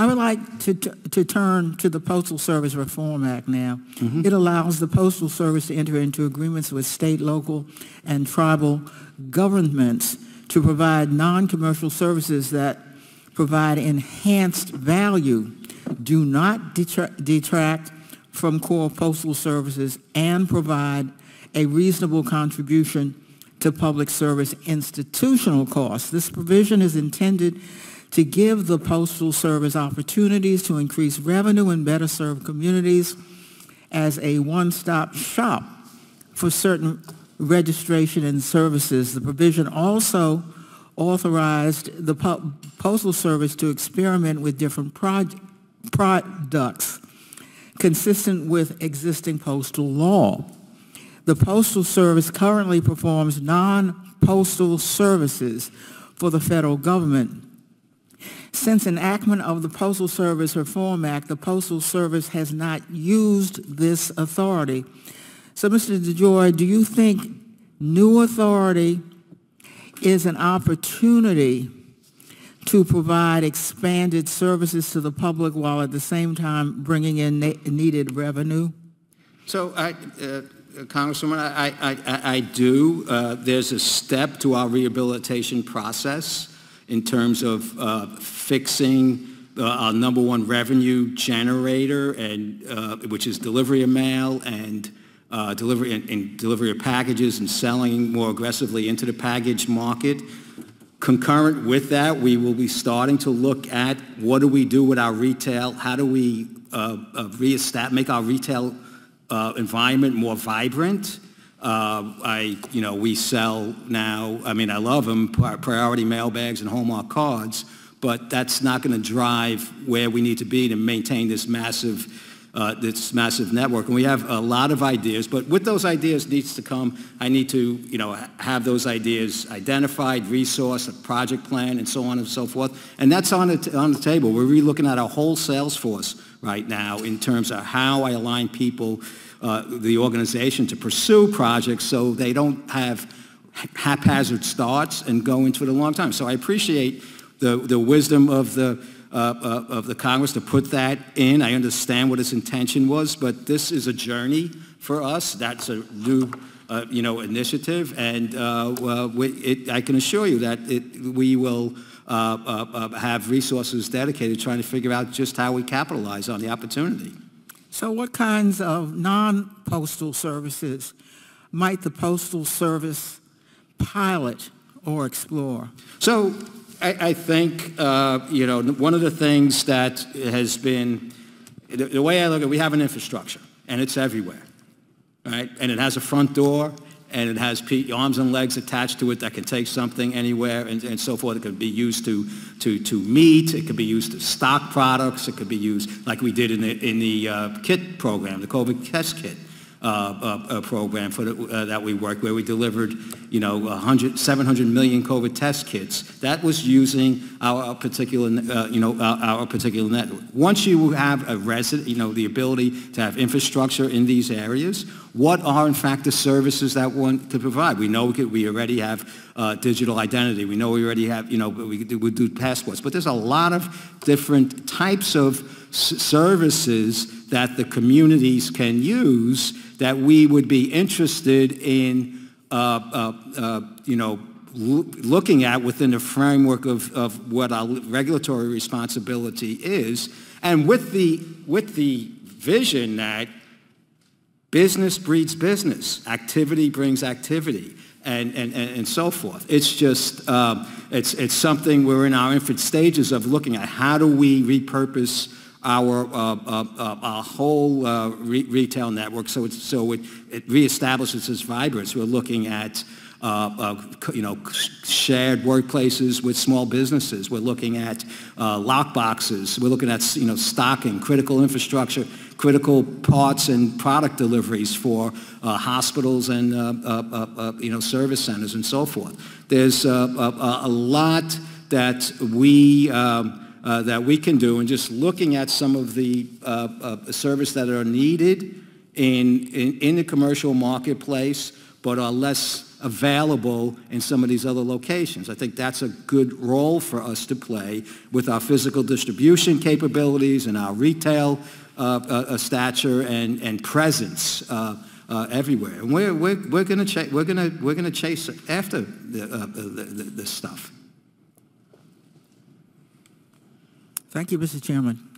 I would like to turn to the Postal Service Reform Act now. Mm-hmm. It allows the Postal Service to enter into agreements with state, local, and tribal governments to provide non-commercial services that provide enhanced value, do not detract from core postal services, and provide a reasonable contribution to public service institutional costs. This provision is intended to give the Postal Service opportunities to increase revenue and better serve communities as a one-stop shop for certain registration and services. The provision also authorized the Postal Service to experiment with different products consistent with existing postal law. The Postal Service currently performs non-postal services for the federal government. Since enactment of the Postal Service Reform Act, the Postal Service has not used this authority. So, Mr. DeJoy, do you think new authority is an opportunity to provide expanded services to the public while at the same time bringing in needed revenue? So, Congresswoman, I do. There's a step to our rehabilitation process in terms of fixing our number one revenue generator, and which is delivery of mail and delivery of packages and selling more aggressively into the package market. Concurrent with that, we will be starting to look at what do we do with our retail, how do we make our retail environment more vibrant. We sell now, I mean, I love them, priority mail bags and Hallmark cards, but that's not going to drive where we need to be to maintain this massive network. And we have a lot of ideas, but with those ideas needs to come, I need to, have those ideas identified, resourced, a project plan, and so on and so forth. And that's on the table. We're re-looking at our whole sales force right now in terms of how I align people, the organization, to pursue projects so they don't have haphazard starts and go into it a long time. So I appreciate the wisdom of the Congress to put that in. I understand what its intention was, but this is a journey for us. That's a new initiative, and I can assure you that we will have resources dedicated trying to figure out just how we capitalize on the opportunity. So what kinds of non-postal services might the Postal Service pilot or explore? So I think, one of the things that has been, the way I look at it, we have an infrastructure, and it's everywhere, right? And it has a front door, and it has arms and legs attached to it that can take something anywhere and so forth. It could be used to meet. It could be used to stock products. It could be used like we did in the kit program, the COVID test kit program that we worked, where we delivered 700 million COVID test kits. That was using our particular network. Once you have the ability to have infrastructure in these areas, what are in fact the services that we want to provide? We know we already have digital identity. We know we already have, we do passports. But there's a lot of different types of services that the communities can use that we would be interested in, looking at within the framework of what our regulatory responsibility is, and with the vision that business breeds business, activity brings activity, and so forth. It's just, it's something we're in our infant stages of looking at. How do we repurpose our whole retail network so it reestablishes its vibrance? We're looking at shared workplaces with small businesses. We're looking at lock boxes. We're looking at stocking, critical infrastructure, critical parts and product deliveries for hospitals and service centers and so forth. There's a lot that we can do, and just looking at some of the services that are needed in the commercial marketplace, but are less available in some of these other locations. I think that's a good role for us to play with our physical distribution capabilities and our retail stature and presence everywhere. And we're going to chase after this stuff. Thank you, Mr. Chairman.